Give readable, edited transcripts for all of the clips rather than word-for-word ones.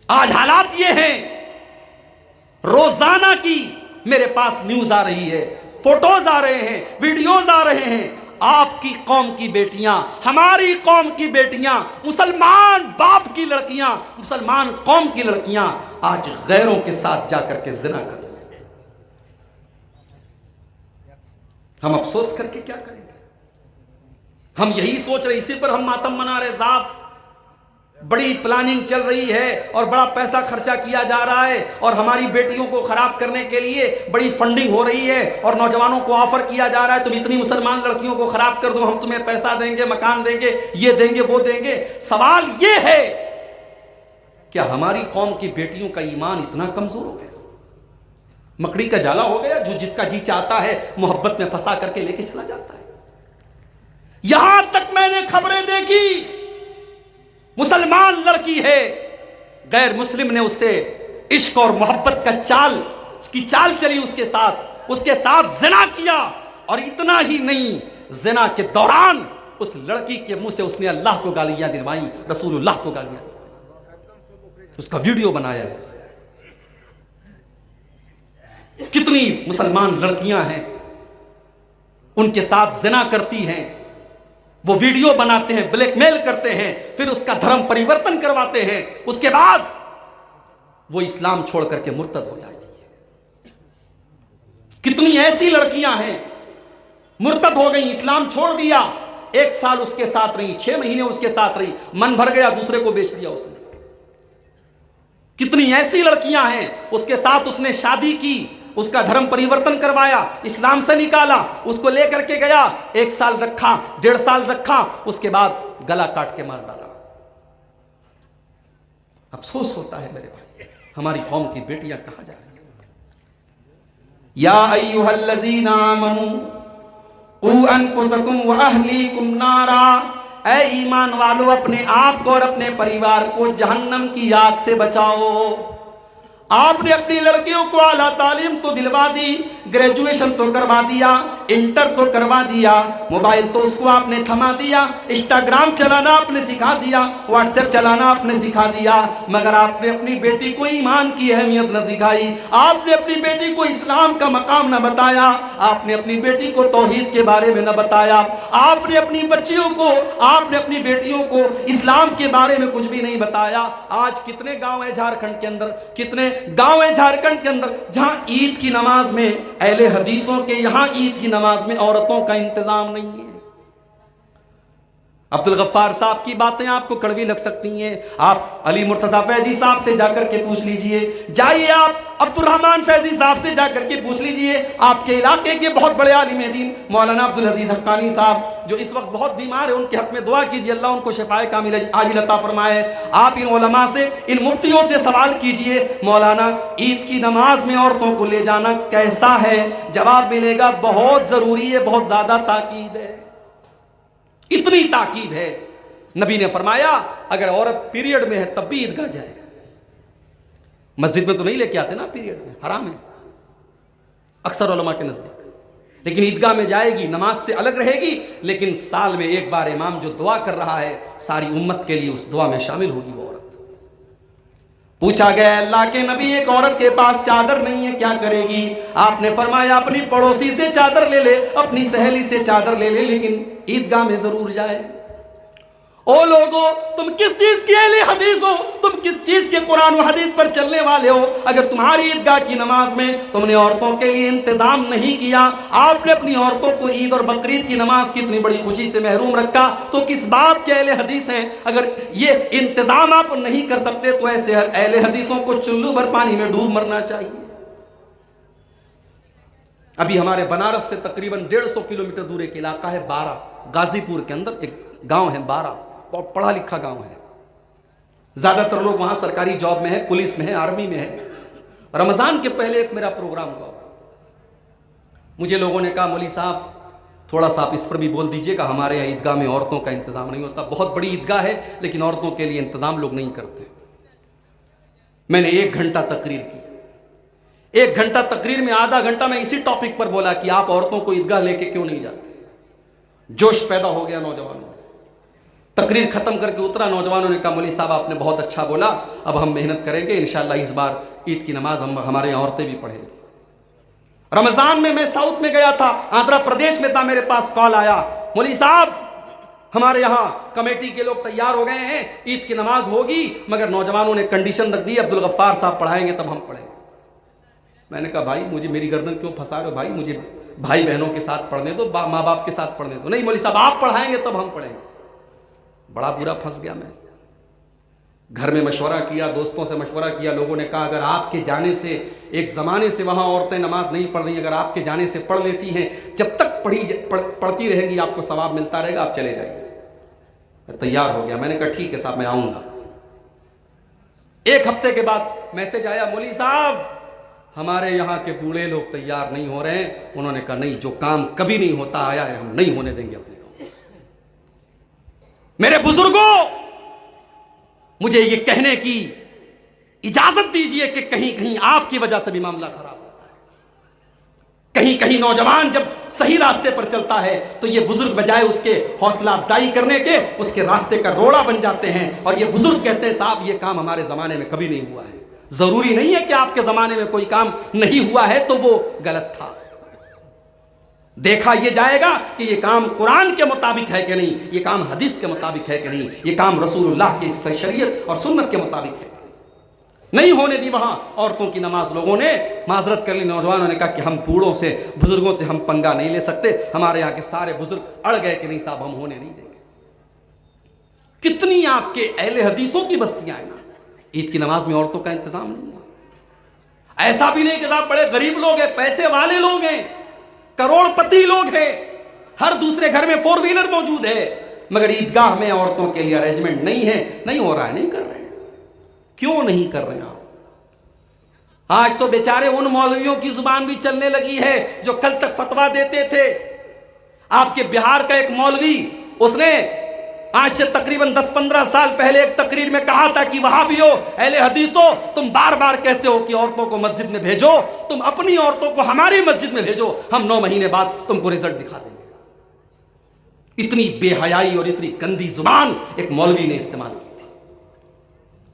आज हालात ये हैं, रोजाना की मेरे पास न्यूज आ रही है, फोटोज आ रहे हैं, वीडियोज आ रहे हैं। आपकी कौम की बेटियां, हमारी कौम की बेटियां, मुसलमान बाप की लड़कियां, मुसलमान कौम की लड़कियां आज गैरों के साथ जाकर के जिना कर रही हैं। हम अफसोस करके क्या करेंगे? हम यही सोच रहे, इसी पर हम मातम मना रहे। साहब, बड़ी प्लानिंग चल रही है और बड़ा पैसा खर्चा किया जा रहा है और हमारी बेटियों को खराब करने के लिए बड़ी फंडिंग हो रही है और नौजवानों को ऑफर किया जा रहा है, तुम इतनी मुसलमान लड़कियों को खराब कर दो, हम तुम्हें पैसा देंगे, मकान देंगे, ये देंगे, वो देंगे। सवाल ये है, क्या हमारी कौम की बेटियों का ईमान इतना कमजोर हो गया, मकड़ी का जाला हो गया, जो जिसका जी चाहता है मोहब्बत में फंसा करके लेके चला जाता है? यहां तक मैंने खबरें देखी, मुसलमान लड़की है, गैर मुस्लिम ने उससे इश्क और मोहब्बत का चाल चली, उसके साथ जिना किया। और इतना ही नहीं, जिना के दौरान उस लड़की के मुंह से उसने अल्लाह को गालियां दिलवाई, रसूलुल्लाह को गालियां दिलवाई, उसका वीडियो बनाया है। कितनी मुसलमान लड़कियां हैं, उनके साथ जिना करती हैं, वो वीडियो बनाते हैं, ब्लैकमेल करते हैं, फिर उसका धर्म परिवर्तन करवाते हैं, उसके बाद वो इस्लाम छोड़ करके मुर्तद हो जाती है। कितनी ऐसी लड़कियां हैं मुर्तद हो गई, इस्लाम छोड़ दिया, 1 साल उसके साथ रही, 6 महीने उसके साथ रही, मन भर गया, दूसरे को बेच दिया उसने। कितनी ऐसी लड़कियां हैं, उसके साथ उसने शादी की, उसका धर्म परिवर्तन करवाया, इस्लाम से निकाला, उसको लेकर के गया, 1 साल रखा, 1.5 साल रखा, उसके बाद गला काट के मार डाला। अफसोस होता है मेरे भाई, हमारी कौम की बेटियां कहां जा रही हैं? या अय्युहल्लज़ीना आमनू क़ू अनफुसकुम व अहलीकुम नारा, ऐ ईमान वालों, अपने आप को और अपने परिवार को जहन्नम की आग से बचाओ। आपने अपनी लड़कियों को आला तालीम तो दिलवा दी, ग्रेजुएशन तो करवा दिया, इंटर तो करवा दिया, मोबाइल तो उसको आपने थमा दिया, इंस्टाग्राम चलाना आपने सिखा दिया, व्हाट्सएप चलाना आपने सिखा दिया, मगर आपने अपनी बेटी को ईमान की अहमियत न सिखाई, आपने अपनी बेटी को इस्लाम का मकाम न बताया, आपने अपनी बेटी को तौहीद के बारे में न बताया, आपने अपनी बच्चियों को, आपने अपनी बेटियों को इस्लाम के बारे में कुछ भी नहीं बताया। आज कितने गाँव है झारखंड के अंदर, कितने गांव है झारखंड के अंदर जहां ईद की नमाज में, अहले हदीसों के यहां ईद की नमाज में औरतों का इंतजाम नहीं है। अब्दुल गफ्फार साहब की बातें आपको कड़वी लग सकती हैं, आप अली मुर्तजा फैजी साहब से जाकर के पूछ लीजिए, जाइए आप अब्दुल रहमान फैजी साहब से जाकर के पूछ लीजिए, आपके इलाके के बहुत बड़े आलिम दीन मौलाना अब्दुल अजीज हक्कानी साहब जो इस वक्त बहुत बीमार है, उनके हक में दुआ कीजिए, अल्लाह उनको शिफाए कामिल आजिल अता फरमाए। आप इन उलमा से, इन मुफ्तियों से सवाल कीजिए, मौलाना ईद की नमाज में औरतों को ले जाना कैसा है? जवाब मिलेगा बहुत जरूरी है, बहुत ज्यादा ताकीद है। इतनी ताकीद है, नबी ने फरमाया अगर औरत पीरियड में है तब भी ईदगाह जाए। मस्जिद में तो नहीं लेके आते ना, पीरियड में हराम है अक्सर उलमा के नजदीक, लेकिन ईदगाह में जाएगी, नमाज से अलग रहेगी, लेकिन साल में एक बार इमाम जो दुआ कर रहा है सारी उम्मत के लिए, उस दुआ में शामिल होगी वो औरत। पूछा गया अल्लाह के नबी, एक औरत के पास चादर नहीं है क्या करेगी? आपने फरमाया अपनी पड़ोसी से चादर ले ले, अपनी सहेली से चादर ले ले, लेकिन ईदगाह में जरूर जाए। ओ लोगो, तुम किस चीज की अहले हदीस हो? तुम किस चीज के कुरान और हदीस पर चलने वाले हो? अगर तुम्हारी ईदगाह की नमाज में तुमने औरतों के लिए इंतजाम नहीं किया, आपने अपनी औरतों को ईद और बकरीद की नमाज की इतनी बड़ी खुशी से महरूम रखा, तो किस बात के अहले हदीस हैं? अगर ये इंतजाम आप नहीं कर सकते तो ऐसे अहले हदीसों को चुल्लू भर पानी में डूब मरना चाहिए। अभी हमारे बनारस से तकरीबन 150 किलोमीटर दूर एक इलाका है बारा, गाजीपुर के अंदर एक गांव है बारा, बहुत पढ़ा लिखा गांव है, ज्यादातर लोग वहां सरकारी जॉब में है, पुलिस में है, आर्मी में है। रमजान के पहले एक मेरा प्रोग्राम हुआ, मुझे लोगों ने कहा मौली साहब थोड़ा सा आप इस पर भी बोल दीजिएगा, हमारे यहाँ ईदगाह में औरतों का इंतजाम नहीं होता, बहुत बड़ी ईदगाह है लेकिन औरतों के लिए इंतजाम लोग नहीं करते। मैंने 1 घंटा तकरीर की, 1 घंटा तकरीर में आधा घंटा मैं इसी टॉपिक पर बोला कि आप औरतों को ईदगाह लेके क्यों नहीं जाते। जोश पैदा हो गया नौजवानों में, तकरीर ख़त्म करके उतरा, नौजवानों ने कहा मौलवी साहब आपने बहुत अच्छा बोला, अब हम मेहनत करेंगे, इंशाअल्लाह इस बार ईद की नमाज हमारे यहाँ औरतें भी पढ़ेंगी। रमज़ान में मैं साउथ में गया था, आंध्र प्रदेश में था, मेरे पास कॉल आया, मौलवी साहब हमारे यहाँ कमेटी के लोग तैयार हो गए हैं, ईद की नमाज होगी, मगर नौजवानों ने कंडीशन रख दी अब्दुल गफ्फार साहब पढ़ाएंगे तब हम पढ़ेंगे। मैंने कहा भाई मुझे मेरी गर्दन क्यों फंसा रहे हो भाई, मुझे भाई बहनों के साथ पढ़ने दो, माँ बाप के साथ पढ़ने दो। नहीं मौलवी साहब आप पढ़ाएंगे तब हम पढ़ेंगे। बड़ा बुरा फंस गया मैं। घर में मशवरा किया, दोस्तों से मशवरा किया, लोगों ने कहा अगर आपके जाने से, एक ज़माने से वहाँ औरतें नमाज नहीं पढ़ रही, अगर आपके जाने से पढ़ लेती हैं, जब तक पढ़ती रहेंगी आपको सवाब मिलता रहेगा, आप चले जाइए। मैं तैयार हो गया, मैंने कहा ठीक है साहब मैं आऊँगा। एक हफ्ते के बाद मैसेज आया, मौलवी साहब हमारे यहाँ के बूढ़े लोग तैयार नहीं हो रहे हैं। उन्होंने कहा नहीं, जो काम कभी नहीं होता आया है हम नहीं होने देंगे अपने को। मेरे बुजुर्गों, मुझे ये कहने की इजाजत दीजिए कि कहीं कहीं आपकी वजह से भी मामला खराब होता है। कहीं कहीं नौजवान जब सही रास्ते पर चलता है तो ये बुजुर्ग बजाय उसके हौसला अफजाई करने के उसके रास्ते का रोड़ा बन जाते हैं, और ये बुजुर्ग कहते हैं साहब ये काम हमारे जमाने में कभी नहीं हुआ है। जरूरी नहीं है कि आपके जमाने में कोई काम नहीं हुआ है तो वो गलत था। देखा यह जाएगा कि ये काम कुरान के मुताबिक है कि नहीं, ये काम हदीस के मुताबिक है कि नहीं, ये काम रसूलुल्लाह की शरीयत और सुन्नत के मुताबिक है। नहीं होने दी वहां औरतों की नमाज। लोगों ने माजरत कर ली, नौजवानों ने कहा कि हम बूढ़ों से, बुजुर्गों से हम पंगा नहीं ले सकते। हमारे यहाँ के सारे बुजुर्ग अड़ गए कि नहीं साहब हम होने नहीं देंगे। कितनी आपके अहले हदीसों की बस्तियां हैं ना, ईद की नमाज में औरतों का इंतजाम नहीं है। ऐसा भी नहीं कि साहब बड़े गरीब लोग हैं, पैसे वाले लोग हैं, करोड़पति लोग हैं, हर दूसरे घर में 4 व्हीलर मौजूद है, मगर ईदगाह में औरतों के लिए अरेंजमेंट नहीं है। नहीं हो रहा है, नहीं कर रहे हैं। क्यों नहीं कर रहे हैं आप? आज तो बेचारे उन मौलवियों की जुबान भी चलने लगी है जो कल तक फतवा देते थे। आपके बिहार का एक मौलवी, उसने आज से तकरीबन 10-15 साल पहले एक तकरीर में कहा था कि वहाबियो, अहले हदीसो, तुम बार बार कहते हो कि औरतों को मस्जिद में भेजो, तुम अपनी औरतों को हमारी मस्जिद में भेजो, हम 9 महीने बाद तुमको रिजल्ट दिखा देंगे। इतनी बेहयाई और इतनी गंदी जुबान एक मौलवी ने इस्तेमाल की थी।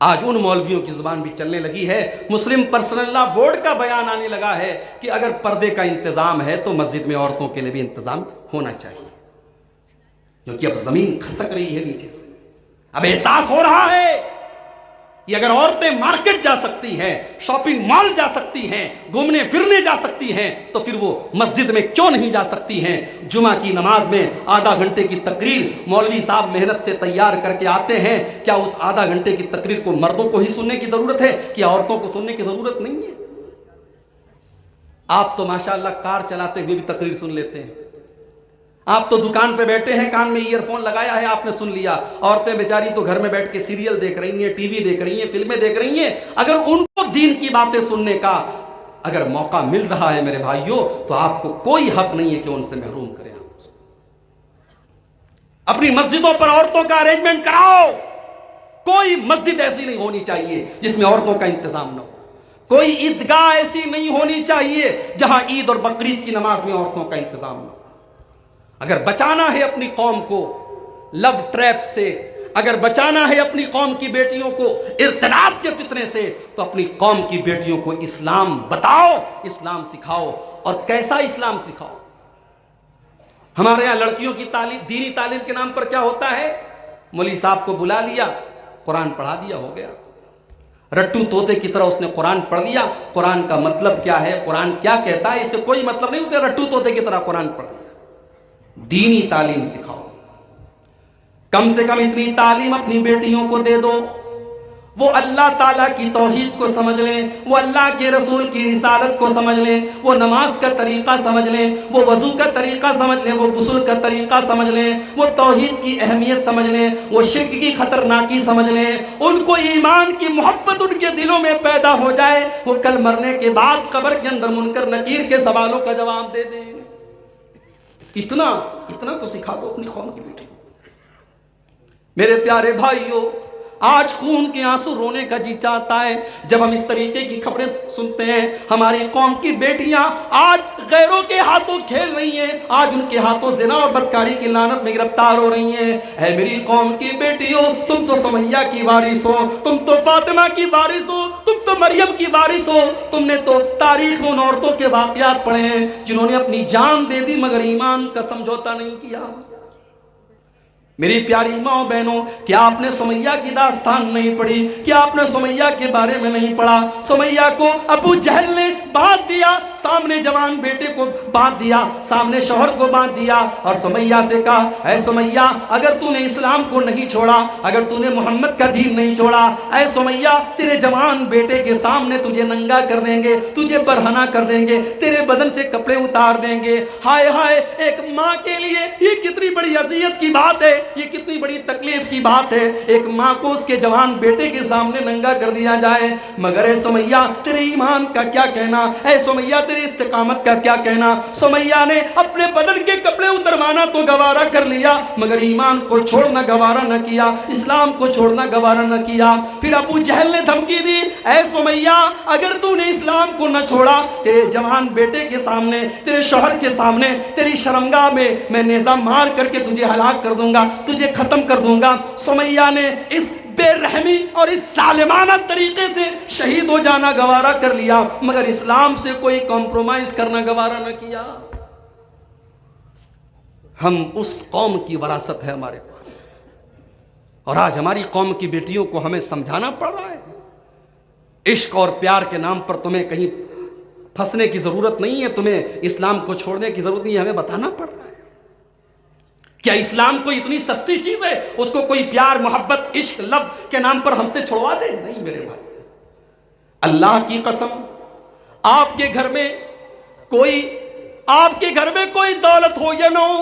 आज उन मौलवियों की जुबान भी चलने लगी है। मुस्लिम पर्सनल लॉ बोर्ड का बयान आने लगा है कि अगर पर्दे का इंतजाम है तो मस्जिद में औरतों के लिए भी इंतजाम होना चाहिए, क्योंकि अब जमीन खसक रही है नीचे से। अब एहसास हो रहा है कि अगर औरतें मार्केट जा सकती हैं, शॉपिंग मॉल जा सकती हैं, घूमने फिरने जा सकती हैं, तो फिर वो मस्जिद में क्यों नहीं जा सकती हैं? जुमा की नमाज में आधा घंटे की तकरीर मौलवी साहब मेहनत से तैयार करके आते हैं, क्या उस आधा घंटे की तकरीर को मर्दों को ही सुनने की जरूरत है कि औरतों को सुनने की जरूरत नहीं है? आप तो माशाअल्लाह कार चलाते हुए भी तकरीर सुन लेते हैं। आप तो दुकान पे बैठे हैं, कान में ईयरफोन लगाया है, आपने सुन लिया। औरतें बेचारी तो घर में बैठ के सीरियल देख रही हैं, टीवी देख रही हैं, फिल्में देख रही हैं। अगर उनको दीन की बातें सुनने का अगर मौका मिल रहा है मेरे भाइयों, तो आपको कोई हक नहीं है कि उनसे महरूम करें। आप अपनी मस्जिदों पर औरतों का अरेंजमेंट कराओ। कोई मस्जिद ऐसी नहीं होनी चाहिए जिसमें औरतों का इंतजाम न हो। कोई ईदगाह ऐसी नहीं होनी चाहिए जहां ईद और बकरीद की नमाज में औरतों का इंतजाम न हो। अगर बचाना है अपनी कौम को लव ट्रैप से, अगर बचाना है अपनी कौम की बेटियों को इर्तिदाद के फितने से, तो अपनी कौम की बेटियों को इस्लाम बताओ, इस्लाम सिखाओ। और कैसा इस्लाम सिखाओ? हमारे यहाँ लड़कियों की तालीम, दीनी तालीम के नाम पर क्या होता है? मौलवी साहब को बुला लिया, कुरान पढ़ा दिया, हो गया। रट्टू तोते की तरह उसने कुरान पढ़ लिया। कुरान का मतलब क्या है, कुरान क्या कहता है, इससे कोई मतलब नहीं होता। रट्टू तोते की तरह कुरान पढ़ लिया। दीनी तालीम सिखाओ। कम से कम इतनी तालीम अपनी बेटियों को दे दो, वो अल्लाह ताला की तौहीद को समझ लें, वो अल्लाह के रसूल की रिसालत को समझ लें, वो नमाज का तरीक़ा समझ लें, वो वज़ू का तरीक़ा समझ लें, वो गुस्ल का तरीक़ा समझ लें, वो तौहीद की अहमियत समझ लें, वो शिर्क की ख़तरनाकी समझ लें। उनको ईमान की मोहब्बत उनके दिलों में पैदा हो जाए, वो कल मरने के बाद कब्र के अंदर मुनकर नकीर के सवालों का जवाब दे दें। इतना तो सिखा दो अपनी कौम की बेटी। मेरे प्यारे भाइयों, आज खून के आंसू रोने का जी चाहता है जब हम इस तरीके की खबरें सुनते हैं। हमारी कौम की बेटियां आज गैरों के हाथों खेल रही हैं, आज उनके हाथों ज़िना और बदकारी की लानत में गिरफ्तार हो रही हैं। है मेरी कौम की बेटियों, तुम तो सुमैया की वारिस हो, तुम तो फातिमा की वारिस हो, तुम तो मरियम की वारिस हो। तुमने तो तारीख में उन औरतों के वाक़यात पढ़े हैं जिन्होंने अपनी जान दे दी मगर ईमान का समझौता नहीं किया। मेरी प्यारी माओ बहनों, क्या आपने सुमैया की दास्तान नहीं पढ़ी? क्या आपने सुमैया के बारे में नहीं पढ़ा? सुमैया को अबू जहल ने बांध दिया, सामने जवान बेटे को बांध दिया, सामने शौहर को बांध दिया और सुमैया से कहा, ऐ सुमैया अगर तूने इस्लाम को नहीं छोड़ा, अगर तूने मोहम्मद का दीन नहीं छोड़ा, ऐ सुमैया तेरे जवान बेटे के सामने तुझे नंगा कर देंगे, तुझे बरहना कर देंगे, तेरे बदन से कपड़े उतार देंगे। हाय हाय, एक माँ के लिए ये कितनी बड़ी अज़ियत की बात है, ये कितनी बड़ी तकलीफ की बात है। एक माँ को उसके जवान बेटे के सामने नंगा कर दिया जाए। मगर ऐ सुमैया तेरे ईमान का क्या कहना, ऐ सुमैया तेरी इस्तिकामत का क्या कहना। सुमैया ने अपने बदन के कपड़े उतरवाना तो गवारा कर लिया मगर ईमान को छोड़ना गवारा न किया, इस्लाम को छोड़ना गवारा न किया। फिर अबू जहल ने धमकी दी, ऐ सुमैया अगर तूने इस्लाम को न छोड़ा, तेरे जवान बेटे के सामने, तेरे शौहर के सामने, तेरी शर्मगाह में मैं नेज़ा मार करके तुझे हलाक कर दूंगा, तुझे खत्म कर दूंगा। सुमैया ने इस बेरहमी और इस जालिमाना तरीके से शहीद हो जाना गवारा कर लिया मगर इस्लाम से कोई कॉम्प्रोमाइज करना गवारा न किया। हम उस कौम की विरासत है हमारे पास और आज हमारी कौम की बेटियों को हमें समझाना पड़ रहा है। इश्क और प्यार के नाम पर तुम्हें कहीं फंसने की जरूरत नहीं है, तुम्हें इस्लाम को छोड़ने की जरूरत नहीं है, हमें बताना पड़ रहा है। क्या इस्लाम कोई इतनी सस्ती चीज है उसको कोई प्यार मोहब्बत इश्क लव के नाम पर हमसे छुड़वा दे? नहीं मेरे भाई, अल्लाह की कसम आपके घर में कोई दौलत हो या ना हो,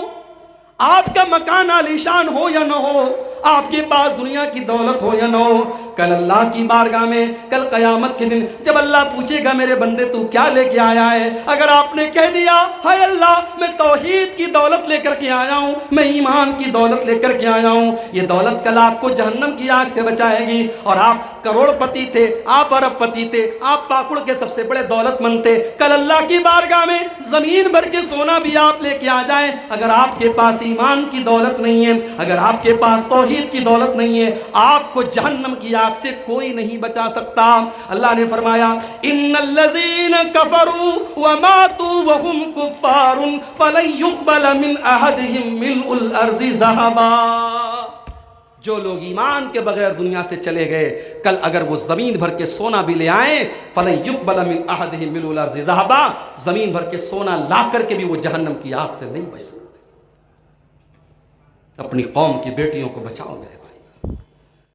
आपका मकान आलीशान हो या ना हो, आपके पास दुनिया की दौलत हो या ना हो, कल अल्लाह की बारगाह में, कल क़यामत के दिन जब अल्लाह पूछेगा मेरे बंदे तू क्या लेके आया है, अगर आपने कह दिया हाय अल्लाह मैं तौहीद की दौलत लेकर के आया हूँ, मैं ईमान की दौलत लेकर के आया हूँ, ये दौलत कल आपको जहन्नम की आग से बचाएगी। और आप करोड़पति थे, आप अरबपति थे, आप पाकुड़ के सबसे बड़े दौलतमंद थे, कल अल्लाह की बारगाह में जमीन भर के सोना भी आप लेके आ जाए, अगर आपके पास ईमान की दौलत नहीं है, अगर आपके पास तौहीद की दौलत नहीं है, आपको जहन्नम की आग से कोई नहीं बचा सकता। अल्लाह ने फरमाया इन्नल्लज़ीना कफरू व मातू व हुम कुफ्फारुन फलन युक़बल मिन अहदिहिम मिलउल अर्ज़ि ज़हबा। जो लोग ईमान के बगैर दुनिया से चले गए, कल अगर वो जमीन भर के सोना भी ले आए, फलन युक़बल मिन अहदिहिम मिलउल अर्ज़ि ज़हबा, जमीन भर के सोना ला करके भी वो जहन्नम की आग से नहीं बच सकते। अपनी कौम की बेटियों को बचाओ मेरे